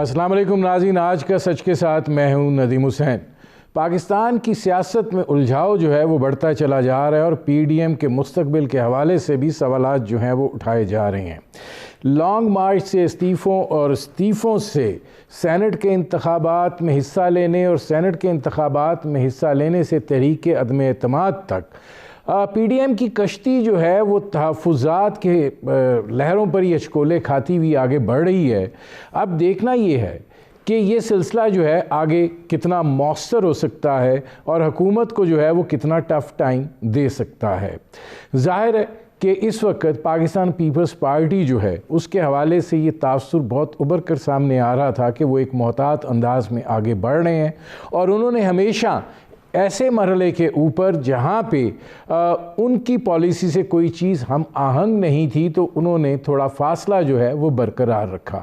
अस्सलाम वालेकुम नाज़रीन, आज का सच के साथ मैं हूं नदीम हुसैन। पाकिस्तान की सियासत में उलझाव जो है वो बढ़ता चला जा रहा है और पीडीएम के मुस्तकबिल के हवाले से भी सवालात जो हैं वो उठाए जा रहे हैं। लॉन्ग मार्च से इस्तीफ़ों और इस्तीफ़ों से सेनेट के इंतखाबात में हिस्सा लेने और सेनेट के इंतखाबात में हिस्सा लेने से तहरीक अदम एतमाद तक पीडीएम की कश्ती जो है वो तहफ़्फ़ुज़ात के लहरों पर ही अचकोले खाती हुई आगे बढ़ रही है। अब देखना ये है कि ये सिलसिला जो है आगे कितना मौसर हो सकता है और हुकूमत को जो है वो कितना टफ़ टाइम दे सकता है। ज़ाहिर है कि इस वक्त पाकिस्तान पीपल्स पार्टी जो है उसके हवाले से ये तासुर बहुत उभर कर सामने आ रहा था कि वो एक मोहतात अंदाज में आगे बढ़ रहे हैं और उन्होंने हमेशा ऐसे मरहले के ऊपर जहाँ पे उनकी पॉलिसी से कोई चीज़ हम आहंग नहीं थी तो उन्होंने थोड़ा फासला जो है वो बरकरार रखा।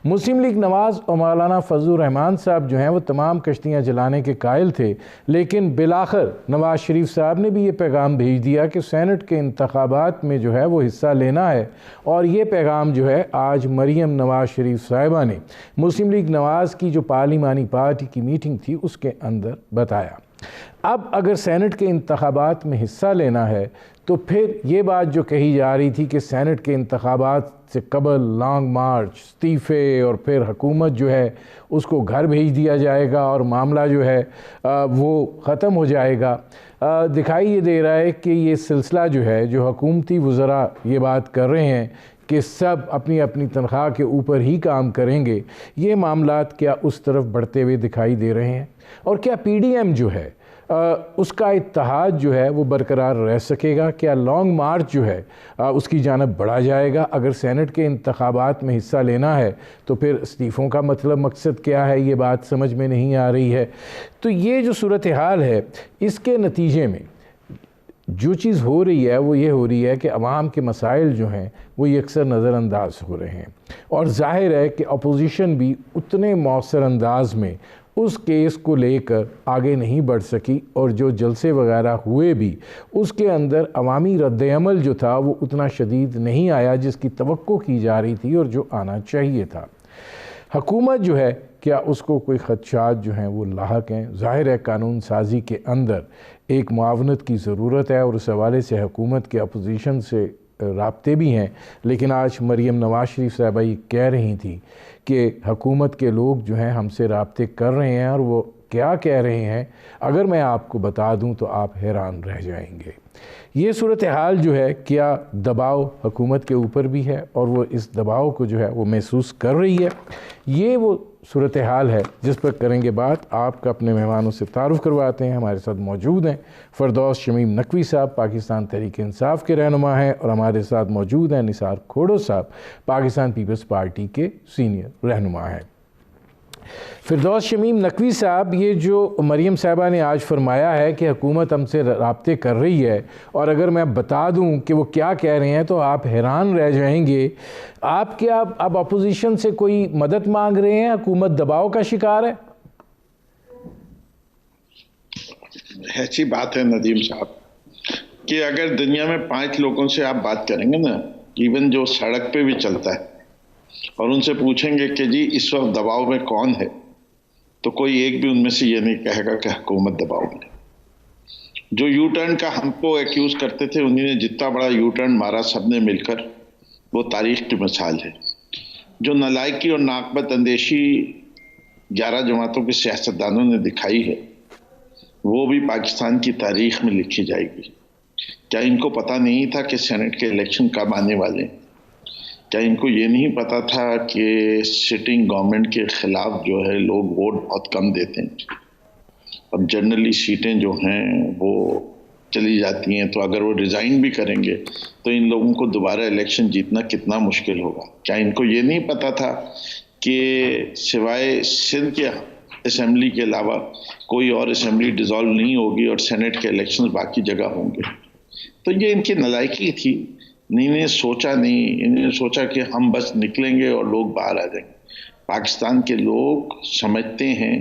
मुस्लिम लीग नवाज़ और मौलाना फजलुर रहमान साहब जो हैं वो तमाम कश्तियाँ जलाने के कायल थे, लेकिन बिलाखिर नवाज़ शरीफ साहब ने भी ये पैगाम भेज दिया कि सेनेट के इंतखाबात में जो है वो हिस्सा लेना है और ये पैगाम जो है आज मरीम नवाज़ शरीफ साहिबा ने मुस्लिम लीग नवाज़ की जो पार्लिमानी पार्टी की मीटिंग थी उसके अंदर बताया। अब अगर सेनेट के इंतखाबात में हिस्सा लेना है तो फिर ये बात जो कही जा रही थी कि सेनेट के इंतखाबात से कबल लॉन्ग मार्च, इस्तीफ़े और फिर हुकूमत जो है उसको घर भेज दिया जाएगा और मामला जो है वो ख़त्म हो जाएगा, दिखाई ये दे रहा है कि ये सिलसिला जो है जो हुकूमती वज़रा ये बात कर रहे हैं कि सब अपनी अपनी तनख्वाह के ऊपर ही काम करेंगे, ये मामलात क्या उस तरफ बढ़ते हुए दिखाई दे रहे हैं और क्या पीडीएम जो है उसका इत्तेहाद जो है वो बरकरार रह सकेगा? क्या लॉन्ग मार्च जो है उसकी जानब बढ़ा जाएगा? अगर सेनेट के इंतखाबात में हिस्सा लेना है तो फिर इस्तीफ़ों का मतलब मकसद क्या है, ये बात समझ में नहीं आ रही है। तो ये जो सूरत हाल है इसके नतीजे में जो चीज़ हो रही है वो ये हो रही है कि अवाम के मसाइल जो हैं वो ये अक्सर नज़रअंदाज हो रहे हैं और ज़ाहिर है कि अपोजिशन भी उतने मौसर अंदाज में उस केस को लेकर आगे नहीं बढ़ सकी और जो जलसे वगैरह हुए भी उसके अंदर अवामी रद्द-ए-अमल जो था वो उतना शदीद नहीं आया जिसकी तवक्को की जा रही थी और जो आना चाहिए था। हुकूमत जो है क्या उसको कोई खदशात जो हैं वो लाहक हैं? ज़ाहिर है कानून साजी के अंदर एक मुआवनत की ज़रूरत है और उस हवाले से हुकूमत के अपोजिशन से राब्ते भी हैं, लेकिन आज मरीम नवाज़ शरीफ साहिबा ये कह रही थी कि हुकूमत के लोग जो हैं हमसे राब्ते कर रहे हैं और वो क्या कह रहे हैं अगर मैं आपको बता दूं तो आप हैरान रह जाएंगे। ये सूरत हाल जो है क्या दबाव हुकूमत के ऊपर भी है और वो इस दबाव को जो है वो महसूस कर रही है, ये वो सूरत हाल है जिस पर करेंगे बात। आपका अपने मेहमानों से तारुफ़ करवाते हैं। हमारे साथ मौजूद हैं फ़िरदौस शमीम नकवी साहब, पाकिस्तान तहरीक इंसाफ के रहनुमा हैं, और हमारे साथ मौजूद हैं निसार खोड़ो साहब, पाकिस्तान पीपल्स पार्टी के सीनियर रहनुमा हैं। फ़िरदौस शमीम नकवी साहब, ये जो मरीम साहिबा ने आज फरमाया है कि हुकूमत हमसे राब्ते कर रही है और अगर मैं बता दूं कि वो क्या कह रहे हैं तो आप हैरान रह जाएंगे। आप क्या अब अपोजिशन से कोई मदद मांग रहे हैं? हुकूमत दबाव का शिकार है? ऐसी बात है नदीम साहब कि अगर दुनिया में 5 लोगों से आप बात करेंगे ना, इवन जो सड़क पे भी चलता है, और उनसे पूछेंगे कि जी इस वक्त दबाव में कौन है, तो कोई एक भी उनमें से ये नहीं कहेगा कि हुकूमत दबाव में। जो यू टर्न का हमको एक्यूज करते थे उन्होंने जितना बड़ा यू टर्न मारा सबने मिलकर, वो तारीख की मिसाल है। जो नालायकी और नाकबत अंदेशी 11 जमातों के सियासतदानों ने दिखाई है वो भी पाकिस्तान की तारीख में लिखी जाएगी। क्या इनको पता नहीं था कि सेनेट के इलेक्शन कब आने वाले हैं? क्या इनको ये नहीं पता था कि सिटिंग गवर्नमेंट के खिलाफ जो है लोग वोट बहुत कम देते हैं? अब जनरली सीटें जो हैं वो चली जाती हैं, तो अगर वो रिज़ाइन भी करेंगे तो इन लोगों को दोबारा इलेक्शन जीतना कितना मुश्किल होगा। क्या इनको ये नहीं पता था कि सिवाय सिंध के असेंबली के अलावा कोई और असेंबली डिज़ोल्व नहीं होगी और सेनेट के इलेक्शन बाकी जगह होंगे? तो ये इनकी नालायकी थी। इन्होंने सोचा नहीं, इन्होंने सोचा कि हम बस निकलेंगे और लोग बाहर आ जाएंगे। पाकिस्तान के लोग समझते हैं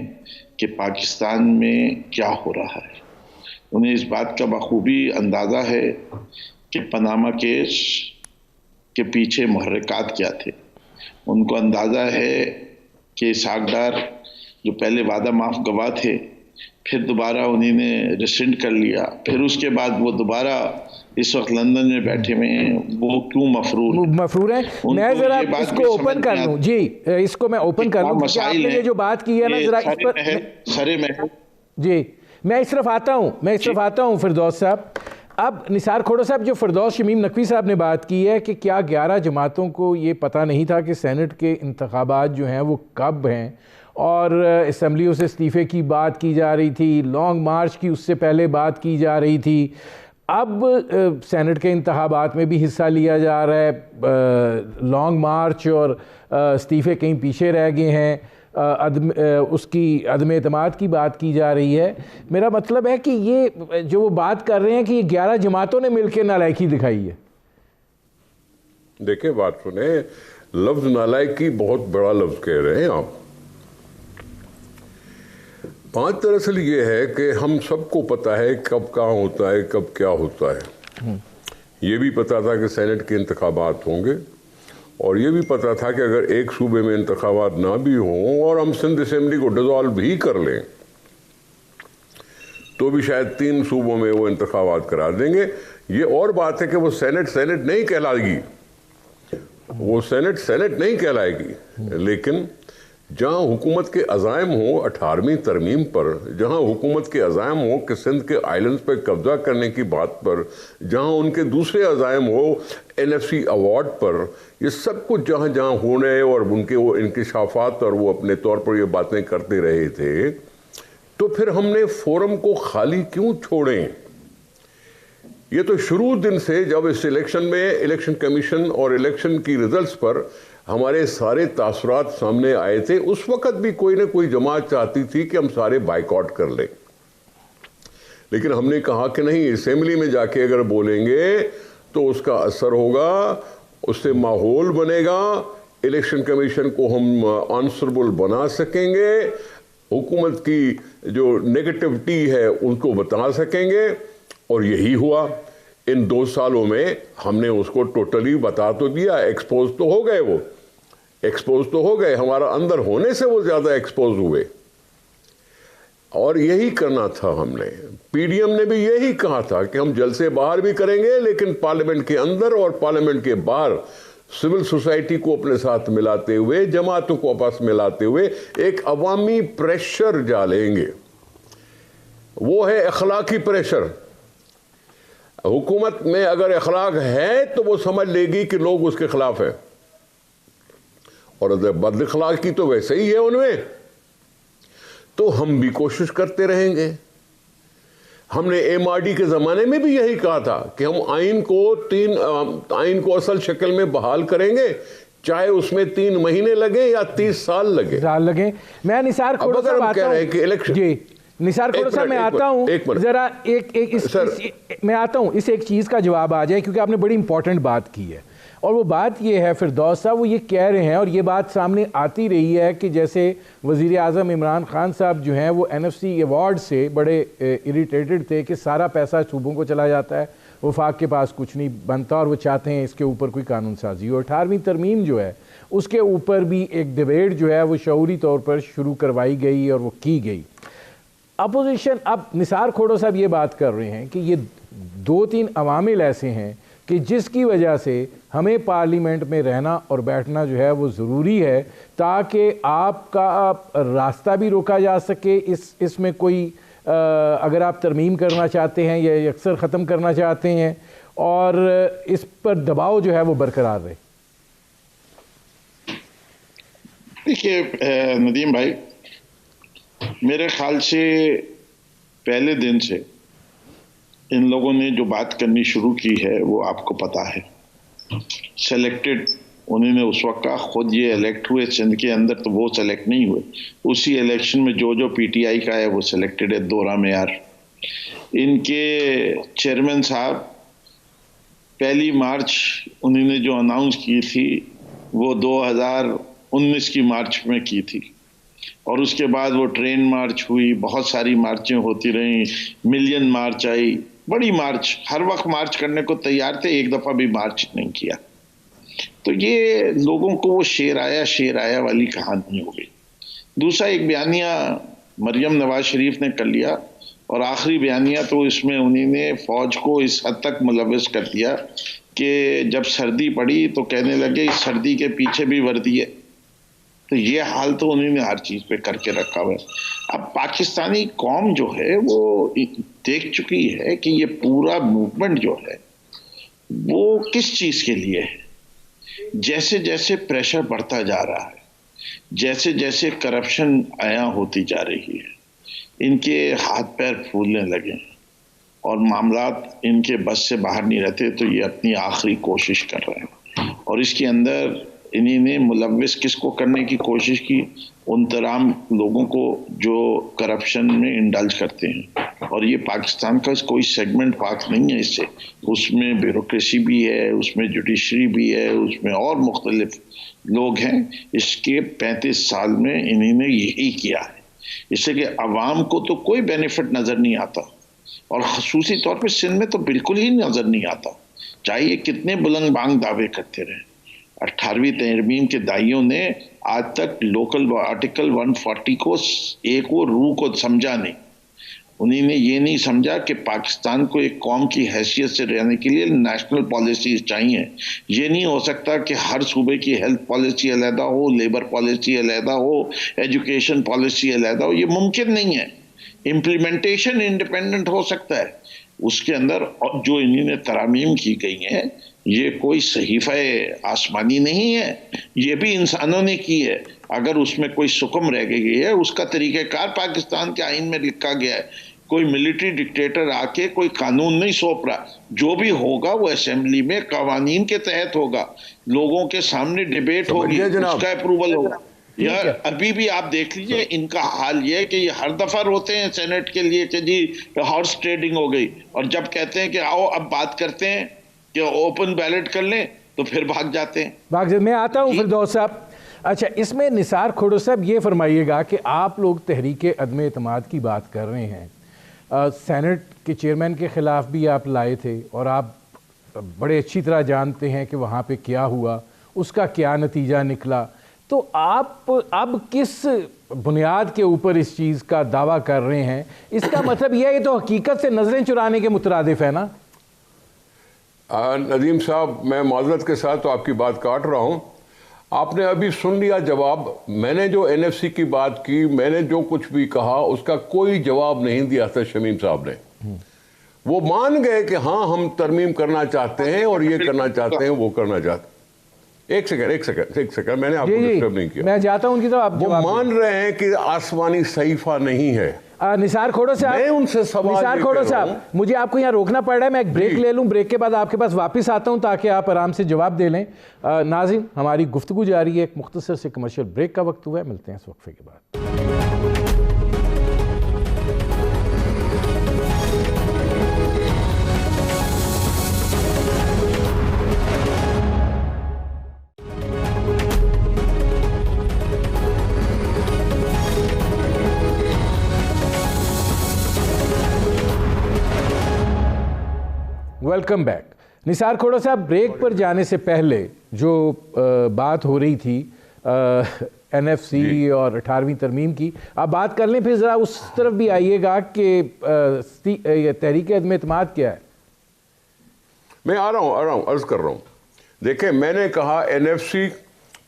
कि पाकिस्तान में क्या हो रहा है। उन्हें इस बात का बखूबी अंदाज़ा है कि पनामा केस के पीछे मुहर्रिकात क्या थे। उनको अंदाज़ा है कि इसहाक जो पहले वादा माफ गवाह थे, फिर दोबारा उन्हीं ने रिसेंड कर लिया, फिर उसके बाद वो दोबारा इस वक्त लंदन में बैठे हुए हैं, वो क्यों मफरूर है? मैं जरा इसको ओपन कर लूं जी, इसको मैं ओपन कर लूं क्योंकि आपने ये जो बात की है ना, जरा इस पर सरे महल जी मैं इस तरफ आता हूं फिरदौस साहब। अब निसार खोड़ो साहब, जो फिरदौस शमीम नकवी साहब ने बात की है कि क्या 11 जमातों को ये पता नहीं था कि सेनेट के इंतखाबात जो हैं वो कब हैं, और असम्बलियों से इस्तीफ़े की बात की जा रही थी, लॉन्ग मार्च की उससे पहले बात की जा रही थी, अब सेनेट के इंतखाबात में भी हिस्सा लिया जा रहा है, लॉन्ग मार्च और इस्तीफ़े कहीं पीछे रह गए हैं, उसकी अदम एतमाद की बात की जा रही है। मेरा मतलब है कि ये जो वो बात कर रहे हैं कि ये 11 जमातों ने मिलकर नालायकी दिखाई है। देखिए बात सुने, लफ्ज नालायकी बहुत बड़ा लफ्ज कह रहे हैं आप। बात दरअसल ये है कि हम सबको पता है कब कहाँ होता है, कब क्या होता है। ये भी पता था कि सेनेट के इंतखाबात होंगे, और ये भी पता था कि अगर एक सूबे में इंतखाबात ना भी हों और हम सिंध असेंबली को डिसॉल्व भी कर लें तो भी शायद 3 सूबों में वो इंतखाबात करा देंगे। ये और बात है कि वो सेनेट नहीं कहलाएगी, वो सेनेट नहीं कहलाएगी, लेकिन जहां हुकूमत के अज़ाइम हो 18वीं तरमीम पर, जहां हुकूमत के अज़ाइम हो कि सिंध के आइलैंड्स पर कब्जा करने की बात पर, जहां उनके दूसरे अज़ाइम हो NFC अवार्ड पर, ये सब कुछ जहां जहां होने और उनके वो इंकिशाफात और वो अपने तौर पर ये बातें करते रहे थे, तो फिर हमने फोरम को खाली क्यों छोड़ें? ये तो शुरू दिन से जब इस इलेक्शन में इलेक्शन कमीशन और इलेक्शन की रिजल्ट्स पर हमारे सारे तासुरात सामने आए थे, उस वक्त भी कोई ना कोई जमात चाहती थी कि हम सारे बाइकआउट कर लें, लेकिन हमने कहा कि नहीं, असेंबली में जाके अगर बोलेंगे तो उसका असर होगा, उससे माहौल बनेगा, इलेक्शन कमीशन को हम आंसरेबल बना सकेंगे, हुकूमत की जो नेगेटिविटी है उनको बता सकेंगे। और यही हुआ। इन 2 सालों में हमने उसको टोटली बता तो दिया, एक्सपोज तो हो गए, वो एक्सपोज तो हो गए, हमारा अंदर होने से वो ज्यादा एक्सपोज हुए। और यही करना था हमने। पीडीएम ने भी यही कहा था कि हम जलसे बाहर भी करेंगे, लेकिन पार्लियामेंट के अंदर और पार्लियामेंट के बाहर सिविल सोसाइटी को अपने साथ मिलाते हुए, जमातों को आपस मिलाते हुए एक अवामी प्रेशर डालेंगे। वो है अखलाकी प्रेशर। हुकूमत में अगर अखलाक है तो वो समझ लेगी कि लोग उसके खिलाफ है, और अगर बद अखलाकी तो वैसे ही है उनमें। तो हम भी कोशिश करते रहेंगे। हमने MRD के ज़माने में भी यही कहा था कि हम आइन को असल शक्ल में बहाल करेंगे, चाहे उसमें 3 महीने लगे या 30 साल लगे। मैं निसार खोड़ो साहब आता हूं कि इलेक्शन जी निसार खोड़ो साहब मैं आता हूं, जरा मैं आता हूं, इस एक चीज़ का जवाब आ जाए, क्योंकि आपने बड़ी इंपॉर्टेंट बात की है। और वो बात ये है फिरदौस साहब, वो ये कह रहे हैं और ये बात सामने आती रही है कि जैसे वज़ीर आज़म इमरान खान साहब जो हैं वो NFC अवार्ड से बड़े इरिटेटेड थे कि सारा पैसा सूबों को चला जाता है, वफाक के पास कुछ नहीं बनता, और वो चाहते हैं इसके ऊपर कोई कानून साजी हो। 18वीं तरमीम जो है उसके ऊपर भी एक डिबेट जो है वो शऊरी तौर पर शुरू करवाई गई और वो की गई। अपोजिशन, अब निसार खोड़ो साहब ये बात कर रहे हैं कि ये 2-3 अवामिल ऐसे हैं कि जिसकी वजह से हमें पार्लियामेंट में रहना और बैठना जो है वो ज़रूरी है, ताकि आपका रास्ता भी रोका जा सके। इसमें कोई अगर आप तरमीम करना चाहते हैं या अक्सर ख़त्म करना चाहते हैं, और इस पर दबाव जो है वो बरकरार रहे। देखिए नदीम भाई, मेरे ख्याल से पहले दिन से इन लोगों ने जो बात करनी शुरू की है वो आपको पता है। सेलेक्टेड उन्होंने उस वक्त का खुद ये इलेक्ट हुए सिंध के अंदर, तो वो सेलेक्ट नहीं हुए। उसी इलेक्शन में जो PTI का है वो सेलेक्टेड है, दोरा मेयार। इनके चेयरमैन साहब 1 मार्च उन्होंने जो अनाउंस की थी वो 2019 की मार्च में की थी, और उसके बाद वो ट्रेन मार्च हुई, बहुत सारी मार्चें होती रहीं, मिलियन मार्च आई, बड़ी मार्च, हर वक्त मार्च करने को तैयार थे, एक दफ़ा भी मार्च नहीं किया। तो ये लोगों को वो शेर आया वाली कहानी हो गई। दूसरा एक बयानिया मरियम नवाज शरीफ ने कर लिया, और आखिरी बयानिया तो इसमें उन्होंने फौज को इस हद तक मुलव्वस कर दिया कि जब सर्दी पड़ी तो कहने लगे इस सर्दी के पीछे भी वर्दी है। तो ये हाल तो उन्होंने हर चीज पे करके रखा हुआ है। अब पाकिस्तानी कौम जो है वो देख चुकी है कि ये पूरा मूवमेंट जो है वो किस चीज के लिए है। जैसे जैसे प्रेशर बढ़ता जा रहा है, जैसे जैसे करप्शन आया होती जा रही है, इनके हाथ पैर फूलने लगे और मामलात इनके बस से बाहर नहीं रहते, तो ये अपनी आखिरी कोशिश कर रहे हैं। और इसके अंदर इन्होंने मुलव्विस किसको करने की कोशिश की? उन तमाम लोगों को जो करप्शन में इंडल्ज करते हैं। और ये पाकिस्तान का कोई सेगमेंट पाक नहीं है इससे, उसमें ब्यूरोक्रेसी भी है, उसमें जुडिशरी भी है, उसमें और मुख्तलिफ लोग हैं। इसके 35 साल में इन्होंने यही किया है, इससे कि अवाम को तो कोई बेनिफिट नजर नहीं आता, और खसूसी तौर पे सिंध में तो बिल्कुल ही नजर नहीं आता, चाहे ये कितने बुलंद बांग दावे करते रहे। 18वीं तरमीम के दाइयों ने आज तक लोकल आर्टिकल 140 को एक वो रूह को समझा नहीं। उन्होंने ये नहीं समझा कि पाकिस्तान को एक कौम की हैसियत से रहने के लिए नेशनल पॉलिसीज चाहिए। ये नहीं हो सकता कि हर सूबे की हेल्थ पॉलिसी अलहदा हो, लेबर पॉलिसी अलहदा हो, एजुकेशन पॉलिसी अलहदा हो, ये मुमकिन नहीं है। इम्प्लीमेंटेशन इंडिपेंडेंट हो सकता है, उसके अंदर जो इन्होंने तरामीम की गई हैं ये कोई सहीफा आसमानी नहीं है, ये भी इंसानों ने की है। अगर उसमें कोई सुकम रह गई है, उसका तरीक़ाकार पाकिस्तान के आइन में लिखा गया है। कोई मिलिट्री डिक्टेटर आके कोई कानून नहीं सौंप रहा, जो भी होगा वो असेंबली में कवानीन के तहत होगा, लोगों के सामने डिबेट होगी, उसका अप्रूवल होगा। यार अभी भी आप देख लीजिए, इनका हाल ये है कि ये हर दफा रोते हैं सेनेट के लिए कि जी हॉर्स ट्रेडिंग हो गई, और जब कहते हैं कि आओ अब बात करते हैं कि ओपन बैलेट कर लें तो फिर भाग जाते हैं। मैं आता हूँ फिरदौस साहब। अच्छा, इसमें निसार खोड़ो साहब ये फरमाइएगा कि आप लोग तहरीक अदम एतमाद की बात कर रहे हैं, सेनेट के चेयरमैन के ख़िलाफ़ भी आप लाए थे, और आप बड़े अच्छी तरह जानते हैं कि वहाँ पे क्या हुआ, उसका क्या नतीजा निकला। तो आप अब किस बुनियाद के ऊपर इस चीज़ का दावा कर रहे हैं? इसका मतलब यह है ये तो हकीकत से नज़रें चुराने के मुतरादिफ है ना? नदीम साहब, मैं माजरत के साथ तो आपकी बात काट रहा हूँ। आपने अभी सुन लिया जवाब। मैंने जो एनएफसी की बात की, मैंने जो कुछ भी कहा, उसका कोई जवाब नहीं दिया था शमीम साहब ने। वो मान गए कि हाँ हम तरमीम करना चाहते हैं और ये करना चाहते हैं, वो करना चाहते हैं। एक सेकंड, मैंने आपको डिस्टर्ब नहीं किया। मैं जाता हूं उनकी तो आप वो मान रहे हैं कि आसमानी सहीफा नहीं है। निसार खोड़ो साहब, मैं उनसे सवाल निसार खोड़ो साहब, मुझे आपको यहाँ रोकना पड़ रहा है। मैं एक ब्रेक ले लूँ, ब्रेक के बाद आपके पास वापस आता हूँ ताकि आप आराम से जवाब दे लें। नाज़रीन, हमारी गुफ्तगू जारी है, एक मुख्तसर से कमर्शियल ब्रेक का वक्त हुआ है। मिलते हैं इस वक्फे के बाद। Welcome back. निसार खोड़ो साहब, ब्रेक पर जाने से पहले जो बात हो रही थी एनएफसी और 18वीं तरमीम की, आप बात कर लें, फिर ज़रा उस तरफ भी आइएगा कि तहरीक अदम एतमाद क्या है। मैं आ रहा हूँ, अर्ज कर रहा हूँ। देखें, मैंने कहा एनएफसी,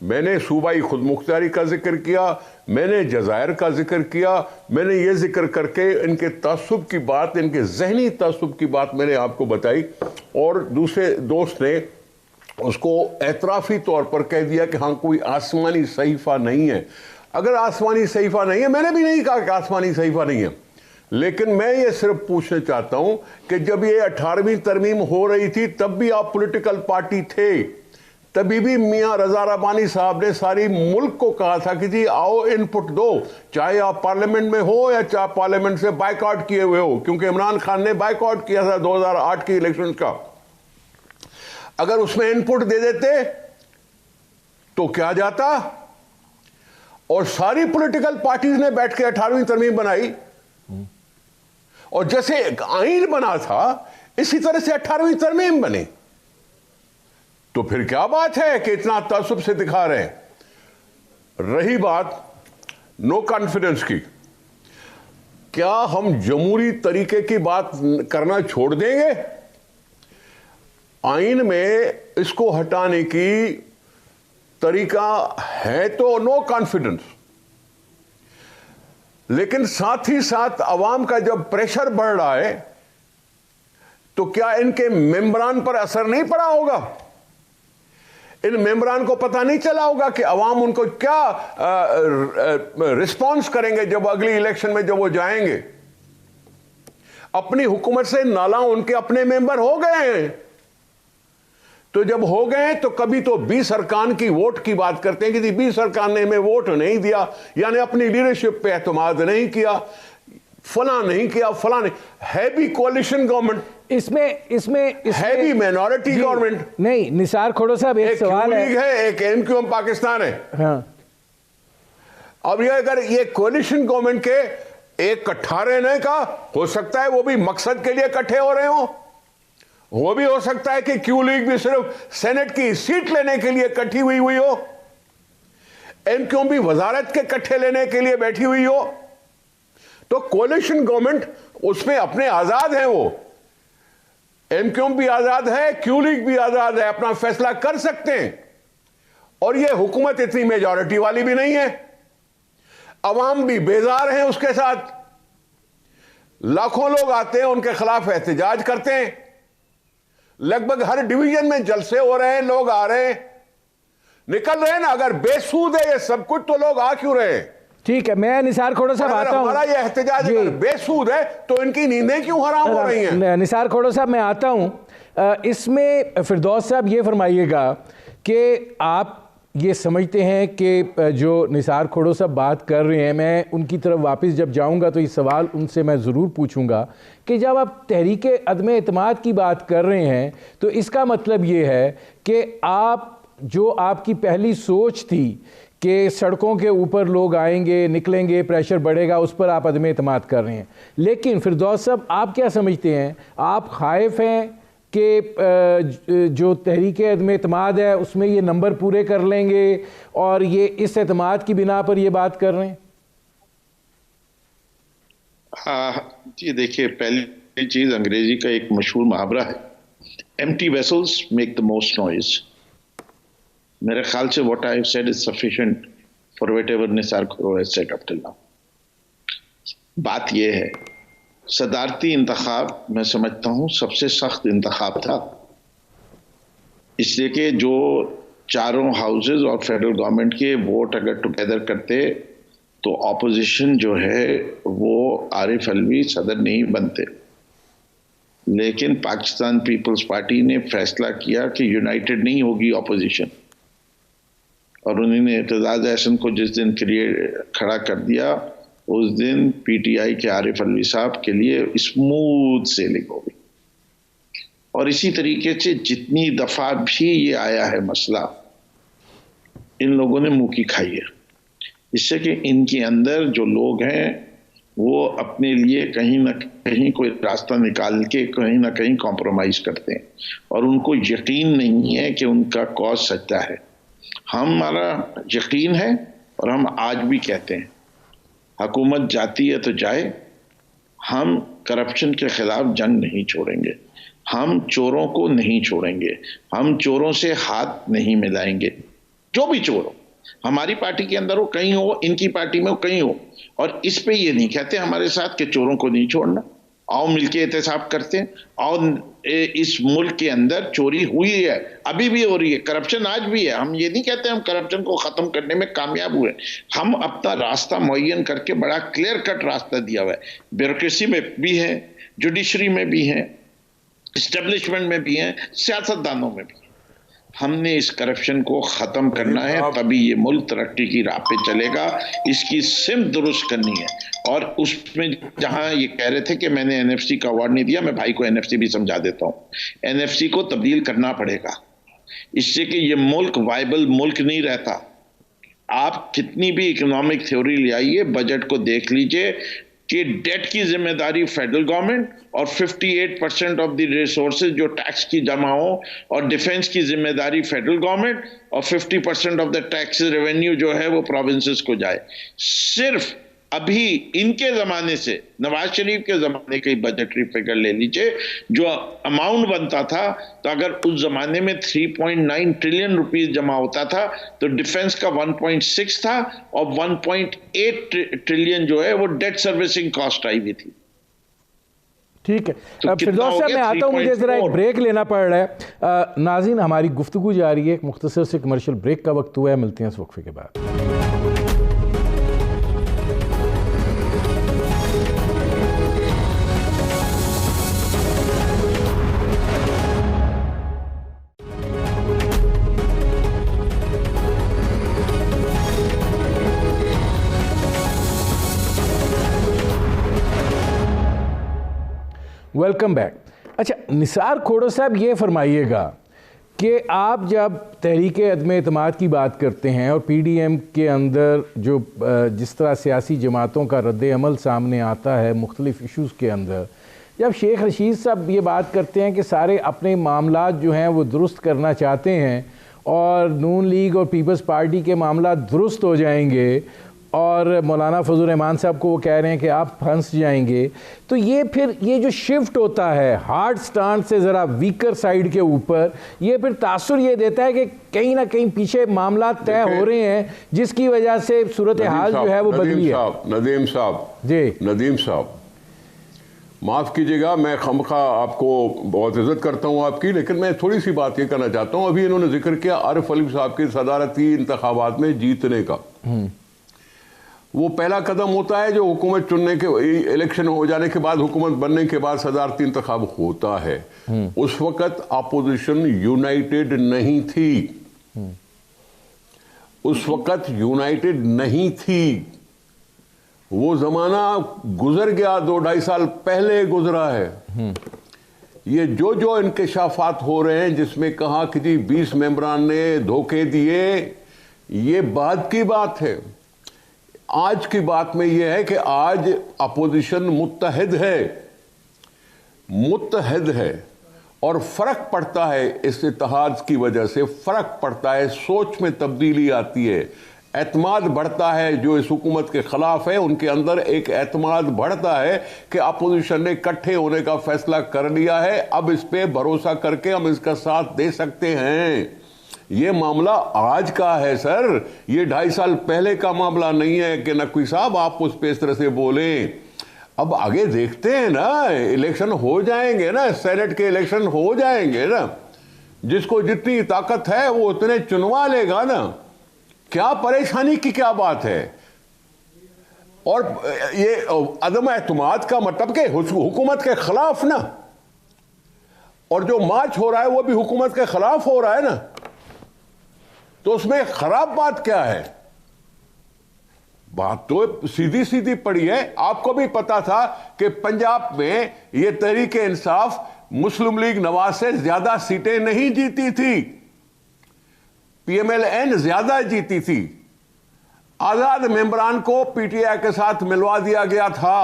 मैंने सूबाई खुद मुख्तारी का जिक्र किया, मैंने जज़ायर का जिक्र किया, मैंने ये जिक्र करके इनके तअस्सुब की बात, इनके जहनी तअस्सुब की बात मैंने आपको बताई, और दूसरे दोस्त ने उसको एतराफ़ी तौर पर कह दिया कि हाँ कोई आसमानी सहीफ़ा नहीं है। अगर आसमानी सहीफ़ा नहीं है, मैंने भी नहीं कहा कि आसमानी सहीफ़ा नहीं है, लेकिन मैं ये सिर्फ पूछना चाहता हूँ कि जब ये 18वीं तरमीम हो रही थी तब भी आप पॉलिटिकल पार्टी थे, तभी भी मियां रजा रब्बानी साहब ने सारी मुल्क को कहा था कि जी आओ इनपुट दो, चाहे आप पार्लियामेंट में हो या चाहे पार्लियामेंट से बाइकआउट किए हुए हो, क्योंकि इमरान खान ने बाइकआउट किया था 2008 के इलेक्शन का। अगर उसमें इनपुट दे देते तो क्या जाता, और सारी पॉलिटिकल पार्टीज ने बैठ के 18वीं तरमीम बनाई, और जैसे एक आईन बना था इसी तरह से 18वीं तरमीम बनी। तो फिर क्या बात है कि इतना तअस्सुब से दिखा रहे हैं। रही बात नो कॉन्फिडेंस की, क्या हम जमहूरी तरीके की बात करना छोड़ देंगे? आइन में इसको हटाने की तरीका है तो नो कॉन्फिडेंस, लेकिन साथ ही साथ अवाम का जब प्रेशर बढ़ रहा है तो क्या इनके मेंबरान पर असर नहीं पड़ा होगा? इन मेंबरान को पता नहीं चला होगा कि अवाम उनको क्या रिस्पॉन्स करेंगे जब अगली इलेक्शन में जब वो जाएंगे? अपनी हुकूमत से नाला उनके अपने मेंबर हो गए हैं, तो जब हो गए तो कभी तो बी सरकार की वोट की बात करते हैं कि बी सरकार ने हमें वोट नहीं दिया, यानी अपनी लीडरशिप पे एतमाद नहीं किया, फला नहीं किया, फला नहीं। है भी कोalition गवर्नमेंट, इसमें है भी माइनॉरिटी गवर्नमेंट। नहीं, निसार खोड़ो साहब, एक सवाल है, एक एमक्यूएम पाकिस्तान है। हाँ। अब ये अगर ये कोalition गवर्नमेंट के एक इकट्ठा रहने का हो सकता है, वो भी मकसद के लिए इकट्ठे हो रहे हो, वो भी हो सकता है कि क्यू लीग भी सिर्फ सेनेट की सीट लेने के लिए इकट्ठी हुई हो, एमक्यूएम भी वजारत के इकट्ठे लेने के लिए बैठी हुई हो। तो कोalition गवर्नमेंट उसमें अपने आजाद हैं, वो एमक्यूएम भी आजाद है, क्यू लीग भी आजाद है, अपना फैसला कर सकते हैं। और ये हुकूमत इतनी मेजॉरिटी वाली भी नहीं है, अवाम भी बेजार हैं उसके साथ, लाखों लोग आते हैं उनके खिलाफ एहतजाज करते हैं, लगभग हर डिवीजन में जलसे हो रहे हैं, लोग आ रहे हैं, निकल रहे हैं ना। अगर बेसूद है ये सब कुछ तो लोग आ क्यों रहे हैं? ठीक है, मैं निसार खोड़ो साहब आता हूं। हमारा ये एहतजाज अगर बेसूद है तो इनकी नींदें क्यों हराम हो रही हैं? निसार खोड़ो साहब मैं आता हूं। इसमें फिरदौस साहब ये फरमाइएगा कि आप ये समझते हैं कि जो निसार खोड़ो साहब बात कर रहे हैं, मैं उनकी तरफ वापस जब जाऊंगा तो ये सवाल उनसे मैं ज़रूर पूछूंगा कि जब आप तहरीक अदम एतमाद की बात कर रहे हैं तो इसका मतलब ये है कि आप जो आपकी पहली सोच थी कि सड़कों के ऊपर लोग आएंगे, निकलेंगे, प्रेशर बढ़ेगा, उस पर आप अदम एतमाद कर रहे हैं। लेकिन फिरदौस साहब आप क्या समझते हैं? आप खाइफ हैं कि जो तहरीक अदम एतमाद है उसमें ये नंबर पूरे कर लेंगे और ये इस एतमाद की बिना पर ये बात कर रहे हैं? जी देखिए, पहली चीज अंग्रेजी का एक मशहूर मुहावरा है, empty vessels make the most noise. मेरे ख्याल से what I have said is sufficient for whatever Nisar Khuhro has said up till now. बात यह है, सदारती इंतखाब मैं समझता हूं सबसे सख्त इंतखाब था, इसलिए कि जो चारों हाउसेज और फेडरल गवर्नमेंट के वोट अगर टुगेदर करते तो ऑपोजिशन जो है वो आरिफ अलवी सदर नहीं बनते। लेकिन पाकिस्तान पीपल्स पार्टी ने फैसला किया कि यूनाइटेड नहीं होगी ऑपोजिशन, और उन्होंने एतजाज एहसन को जिस दिन खड़ा कर दिया उस दिन पीटीआई के आरिफ अलवी साहब के लिए स्मूथ सेलिंग हो गई। और इसी तरीके से जितनी दफा भी ये आया है मसला, इन लोगों ने मुंह की खाई है, इससे कि इनके अंदर जो लोग हैं वो अपने लिए कहीं ना कहीं कोई रास्ता निकाल के कहीं ना कहीं कॉम्प्रोमाइज करते हैं, और उनको यकीन नहीं है कि उनका कॉज सच्चा है। हमारा यकीन है और हम आज भी कहते हैं हुकूमत जाती है तो जाए, हम करप्शन के खिलाफ जंग नहीं छोड़ेंगे, हम चोरों को नहीं छोड़ेंगे, हम चोरों से हाथ नहीं मिलाएंगे, जो भी चोर हो, हमारी पार्टी के अंदर हो, कहीं हो, इनकी पार्टी में हो, कहीं हो। और इस पे ये नहीं कहते हमारे साथ कि चोरों को नहीं छोड़ना, आओ मिलके एहतसाब करते हैं। और इस मुल्क के अंदर चोरी हुई है, अभी भी हो रही है, करप्शन आज भी है। हम ये नहीं कहते हम करप्शन को खत्म करने में कामयाब हुए, हम अपना रास्ता मुअय्यन करके बड़ा क्लियर कट रास्ता दिया हुआ है, ब्यूरोक्रेसी में भी है, जुडिशरी में भी है, एस्टेब्लिशमेंट में भी है, सियासतदानों में भी। हमने इस करप्शन को खत्म करना है, तभी ये मुल्क तरक्की की राह पे चलेगा। इसकी सिमत दुरुस्त करनी है। और उसमें जहां ये कह रहे थे कि मैंने एनएफसी का अवार्ड नहीं दिया, मैं भाई को एनएफसी भी समझा देता हूं। एनएफसी को तब्दील करना पड़ेगा, इससे कि ये मुल्क वाइबल मुल्क नहीं रहता। आप कितनी भी इकोनॉमिक थ्योरी ले आइए, बजट को देख लीजिए, कि डेट की जिम्मेदारी फेडरल गवर्नमेंट और 58% ऑफ द रिसोर्सेज जो टैक्स की जमा हो, और डिफेंस की जिम्मेदारी फेडरल गवर्नमेंट, और 50% ऑफ द टैक्स रेवेन्यू जो है वो प्रोविंसेस को जाए। सिर्फ अभी इनके जमाने से, नवाज शरीफ के जमाने की बजटरी फिगर ले लीजिए, जो अमाउंट बनता था, तो अगर उस जमाने में 3.9 ट्रिलियन रुपीस जमा होता था, तो डिफेंस का 1.6 था, और 1.8 ट्रिलियन जो है वो डेट सर्विसिंग कॉस्ट आई हुई थी। ठीक है, तो फिरदौस साहब मैं आता हूं, मुझे जरा एक ब्रेक लेना पड़ रहा है। नाज़रीन, हमारी गुफ्तगू जारी है, एक मुख्तसर से कमर्शियल ब्रेक का वक्त हुआ है, मिलते हैं इस वक्फे के बाद। Welcome back. अच्छा, निसार खोड़ो साहब, ये फरमाइएगा कि आप जब तहरीक अदम एतमाद की बात करते हैं और पीडीएम के अंदर जो जिस तरह सियासी जमातों का रद्द अमल सामने आता है मुख्तलिफ इशूज़ के अंदर, जब शेख रशीद साहब ये बात करते हैं कि सारे अपने मामलात जो हैं वो दुरुस्त करना चाहते हैं और नून लीग और पीपल्स पार्टी के मामला दुरुस्त हो जाएंगे, और मौलाना फजल रहमान साहब को वो कह रहे हैं कि आप फंस जाएंगे, तो ये फिर ये जो शिफ्ट होता है हार्ड स्टांड से ज़रा वीकर साइड के ऊपर, ये फिर तासुर ये देता है कि कहीं ना कहीं पीछे मामला तय हो रहे हैं, जिसकी वजह से सूरत हाल जो है वो बदली है। नदीम साहब, माफ़ कीजिएगा, मैं खमखा आपको बहुत इज्जत करता हूँ आपकी, लेकिन मैं थोड़ी सी बात ये करना चाहता हूँ। अभी इन्होंने जिक्र किया आरिफ अलवी साहब के सदारती इंतखाबात में जीतने का। वो पहला कदम होता है जो हुकूमत चुनने के, इलेक्शन हो जाने के बाद, हुकूमत बनने के बाद सदारती इंतखाब होता है। उस वक्त अपोजिशन यूनाइटेड नहीं थी, उस वक्त यूनाइटेड नहीं थी। वो जमाना गुजर गया, 2-2.5 साल पहले गुजरा है। ये जो इंकशाफात हो रहे हैं जिसमें कहा कि जी 20 मेंबरान ने धोखे दिए, ये बाद की बात है। आज की बात में यह है कि आज अपोजिशन मुत्तहिद है और फर्क पड़ता है, इस इत्तेहाद की वजह से फर्क पड़ता है, सोच में तब्दीली आती है, एतमाद बढ़ता है। जो इस हुकूमत के खिलाफ है उनके अंदर एक एतमाद बढ़ता है कि अपोजिशन ने इकट्ठे होने का फैसला कर लिया है, अब इस पे भरोसा करके हम इसका साथ दे सकते हैं। ये मामला आज का है सर, ये 2.5 साल पहले का मामला नहीं है कि नकवी साहब आप उस पे इस तरह से बोलें। अब आगे देखते हैं ना, इलेक्शन हो जाएंगे ना, सेनेट के इलेक्शन हो जाएंगे ना, जिसको जितनी ताकत है वो उतने चुनवा लेगा ना, क्या परेशानी की क्या बात है। और ये अदम एतमाद का मतलब कि हुकूमत के खिलाफ ना, और जो मार्च हो रहा है वो भी हुकूमत के खिलाफ हो रहा है ना, तो उसमें खराब बात क्या है। बात तो सीधी सीधी पड़ी है। आपको भी पता था कि पंजाब में ये तहरीक इंसाफ मुस्लिम लीग नवाज से ज्यादा सीटें नहीं जीती थी, पीएमएलएन ज्यादा जीती थी। आजाद मेंबरान को पीटीआई के साथ मिलवा दिया गया था।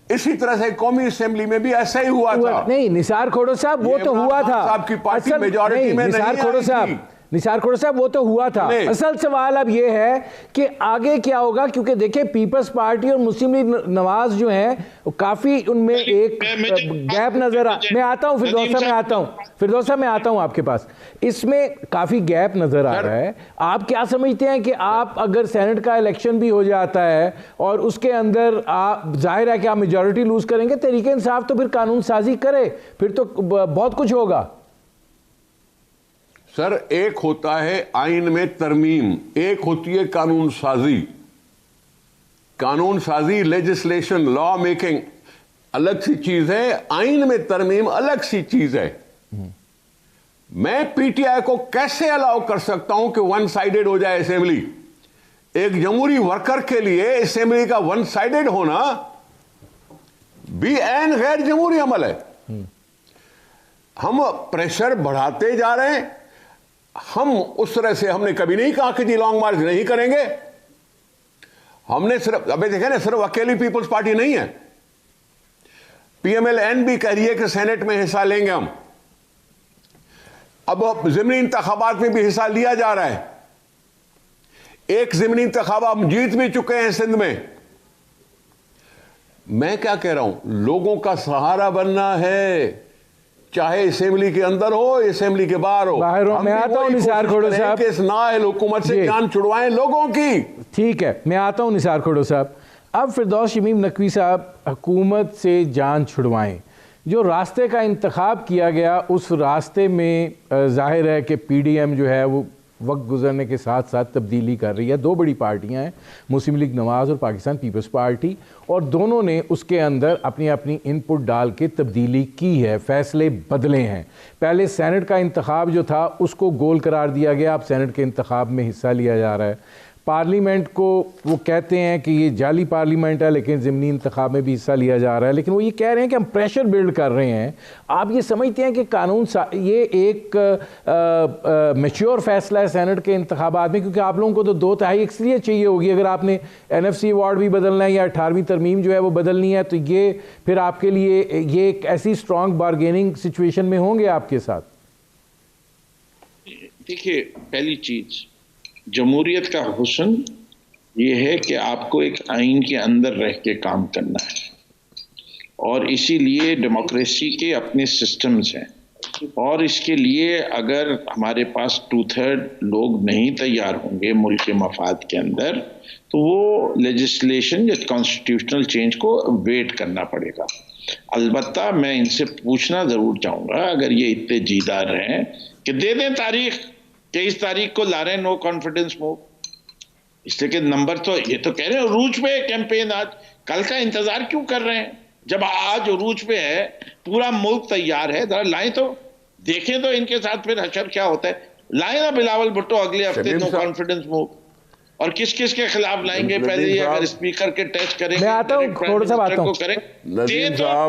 इसी तरह से कौमी असेंबली में भी ऐसा ही हुआ था। नहीं निसार खोड़ो साहब, वो तो हुआ था, आपकी पार्टी मेजॉरिटी में निसार खोड़ो साहब, निसार खोड़ो साहब वो तो हुआ था। असल सवाल अब ये है कि आगे क्या होगा, क्योंकि देखिए पीपल्स पार्टी और मुस्लिम लीग नवाज जो है काफी उनमें एक गैप नजर मैं आता हूं फिरदौस साहब, मैं आता हूं आपके पास, इसमें काफी गैप नजर आ रहा है। आप क्या समझते हैं कि आप अगर सेनेट का इलेक्शन भी हो जाता है और उसके अंदर आप जाहिर है कि आप मेजॉरिटी लूज करेंगे, तहरीक इंसाफ तो फिर कानून साजी करे, फिर तो बहुत कुछ होगा। सर, एक होता है आइन में तरमीम, एक होती है कानून साजी। कानून साजी, लेजिस्लेशन, लॉ मेकिंग अलग सी चीज है, आइन में तरमीम अलग सी चीज है। मैं पीटीआई को कैसे अलाउ कर सकता हूं कि वन साइडेड हो जाए असेंबली। एक जमहूरी वर्कर के लिए असेंबली का वन साइडेड होना भी ऐन गैर जमहूरी अमल है। हम प्रेशर बढ़ाते जा रहे हैं। हम उस तरह से हमने कभी नहीं कहा कि जी लॉन्ग मार्च नहीं करेंगे। हमने सिर्फ अभी देखे ना, सिर्फ अकेली पीपल्स पार्टी नहीं है, पीएमएल-एन भी कह रही है कि सेनेट में हिस्सा लेंगे हम। अब ज़िमनी इंतखाबात में भी हिस्सा लिया जा रहा है। एक ज़िमनी इंतखाबा हम जीत भी चुके हैं सिंध में। मैं क्या कह रहा हूं, लोगों का सहारा बनना है, चाहे असेंबली के अंदर हो, असेंबली के बाहर हो। मैं आता हूं निसार खोड़ो साहब, इस नाअहल हुकूमत से जान छुड़वाएं लोगों की। ठीक है, मैं आता हूं निसार खोड़ो साहब। अब फिरदौस शमीम नकवी साहब, हुकूमत से जान छुड़वाएं। जो रास्ते का इंतखाब किया गया, उस रास्ते में जाहिर है कि पीडीएम जो है वो वक्त गुजरने के साथ साथ तब्दीली कर रही है। दो बड़ी पार्टियां हैं, मुस्लिम लीग नवाज़ और पाकिस्तान पीपल्स पार्टी, और दोनों ने उसके अंदर अपनी अपनी इनपुट डाल के तब्दीली की है, फैसले बदले हैं। पहले सेनेट का इंतखाब जो था उसको गोल करार दिया गया, अब सेनेट के इंतखाब में हिस्सा लिया जा रहा है। पार्लियामेंट को वो कहते हैं कि ये जाली पार्लियामेंट है, लेकिन ज़िमनी इंतखाब में भी हिस्सा लिया जा रहा है। लेकिन वो ये कह रहे हैं कि हम प्रेशर बिल्ड कर रहे हैं। आप ये समझते हैं कि कानून ये एक मैच्योर फैसला है सेनेट के इंतखाबात में? क्योंकि आप लोगों को तो 2/3 अक्सरियत चाहिए होगी। अगर आपने NFC अवार्ड भी बदलना है या 18वीं तरमीम जो है वो बदलनी है, तो ये फिर आपके लिए ये एक ऐसी स्ट्रॉन्ग बारगेनिंग सिचुएशन में होंगे आपके साथ। देखिए, पहली चीज, जमहूरियत का हुस्न ये है कि आपको एक आइन के अंदर रह के काम करना है, और इसीलिए डेमोक्रेसी के अपने सिस्टम्स हैं। और इसके लिए अगर हमारे पास 2/3 लोग नहीं तैयार होंगे मुल्क के मफाद के अंदर, तो वो लेजिस्लेशन या कॉन्स्टिट्यूशनल चेंज को वेट करना पड़ेगा। अलबत्ता मैं इनसे पूछना ज़रूर चाहूँगा, अगर ये इतने जीदार हैं, कि दे दें तारीख कि इस तारीख को ला रहे हैं नो कॉन्फिडेंस मूव। इसलिए कि नंबर तो ये तो कह रहे हैं रूज पे कैंपेन, आज कल का इंतजार क्यों कर रहे हैं जब आज रूज पे है, पूरा मुल्क तैयार है। जरा लाएं तो देखें तो इनके साथ फिर हशर क्या होता है। लाएं ना बिलावल भुट्टो अगले हफ्ते नो कॉन्फिडेंस मूव, और किस किस के खिलाफ लाएंगे पहले ये अगर स्पीकर के टेस्ट करेंगे। मैं आता हूं खोड़ो साहब, आता हूं,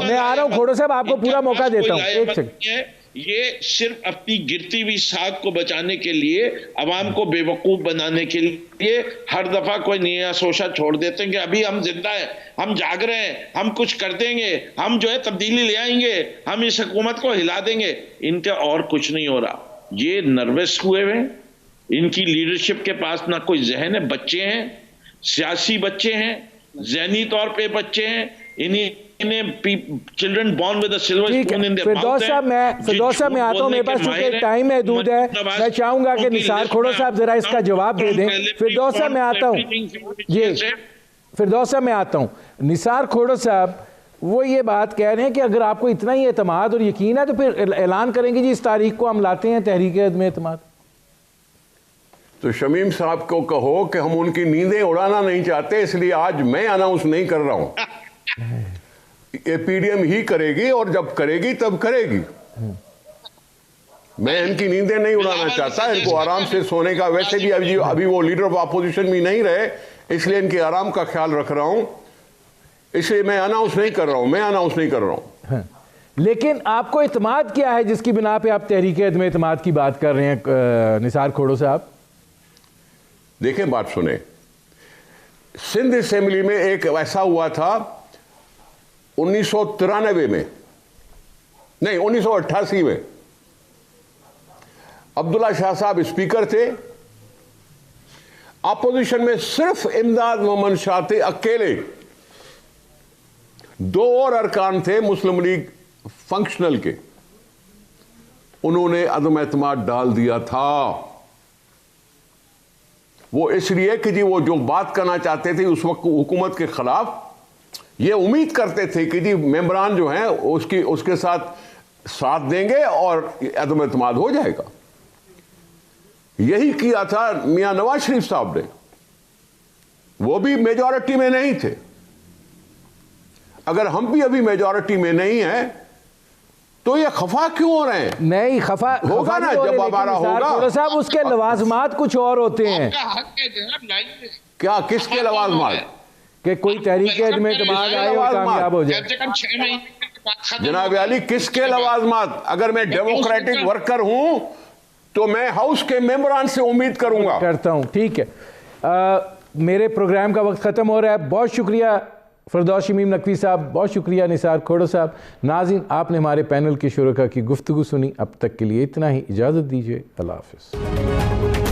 मैं आ रहा हूं खोड़ो साहब, आपको पूरा मौका देता हूं। एक सेकंड। ये सिर्फ अपनी गिरती हुई साख को बचाने के लिए, अवाम को बेवकूफ बनाने के लिए हर दफा कोई नया सोचा छोड़ देते हैं कि अभी हम जिंदा हैं, हम जाग रहे हैं, हम कुछ कर देंगे, हम जो है तब्दीली ले आएंगे, हम इस हुकूमत को हिला देंगे। इनका और कुछ नहीं हो रहा। ये नर्वस हुए हुए, इनकी लीडरशिप के पास ना कोई जहन है। बच्चे हैं, सियासी बच्चे हैं, जहनी तौर पे बच्चे हैं। Children born with a silver spoon in their mouth. Firdous साहब मैं आता हूं, मेरे पास चूंकि टाइम महदूद है, मैं चाहूंगा कि निसार खोड़ो साहब जरा इसका जवाब दे दें। फिरदौस साहब मैं आता हूं, जी फिरदौस साहब मैं आता हूं। निसार खोड़ो साहब वो ये बात कह रहे हैं कि अगर आपको इतना ही एतमाद और यकीन है तो फिर ऐलान करेंगे जी इस तारीख को हम लाते हैं तहरीक अदम एतमाद। तो शमीम साहब को कहो कि हम उनकी नींदें उड़ाना नहीं चाहते, इसलिए आज मैं अनाउंस नहीं कर रहा हूं। ये पीडीएम ही करेगी, और जब करेगी तब करेगी। मैं इनकी नींदें नहीं उड़ाना चाहता, इनको आराम से सोने का, वैसे भी अभी वो लीडर ऑफ अपोजिशन भी नहीं रहे, इसलिए इनके आराम का ख्याल रख रहा हूं। इसलिए मैं अनाउंस नहीं कर रहा हूं। लेकिन आपको इत्मीनान क्या है जिसकी बिना पे आप तहरीक अदम एतमाद की बात कर रहे हैं निसार खोड़ो साहब? देखें, बात सुने, सिंध असेंबली में एक ऐसा हुआ था 1993 में, नहीं 1988 में। अब्दुल्ला शाह साहब स्पीकर थे, अपोजिशन में सिर्फ इमदाद मोहम्मद शाह थे अकेले। 2 और अरकान थे मुस्लिम लीग फंक्शनल के, उन्होंने अदम एतमाद डाल दिया था। वो इसलिए कि जी वो जो बात करना चाहते थे उस वक्त हुकूमत के खिलाफ, ये उम्मीद करते थे कि जी मेंबरान जो हैं उसके साथ देंगे और अदम एतमाद हो जाएगा। यही किया था मियां नवाज शरीफ साहब ने, वो भी मेजॉरिटी में नहीं थे। अगर हम भी अभी मेजॉरिटी में नहीं हैं तो ये खफा क्यों हो रहे हैं? नहीं, खफा होगा ना जब हमारा होगा साहब, उसके लवाजमात कुछ और होते हैं। क्या, किसके लवाजमात? कि कोई तहरीक अदम एतमाद आए और कामयाब हो जाए। जनाब अली, किसके लवाजमात? अगर मैं डेमोक्रेटिक वर्कर हूं तो मैं हाउस के मेंबरान से उम्मीद करूंगा। करता हूं, ठीक है। मेरे प्रोग्राम का वक्त ख़त्म हो रहा है। बहुत शुक्रिया फरदौस शमीम नकवी साहब, बहुत शुक्रिया निसार खोड़ो साहब। नाज़रीन, आपने हमारे पैनल के शुरका की गुफ्तगू सुनी। अब तक के लिए इतना ही, इजाज़त दीजिए। अल्लाह हाफ़िज़।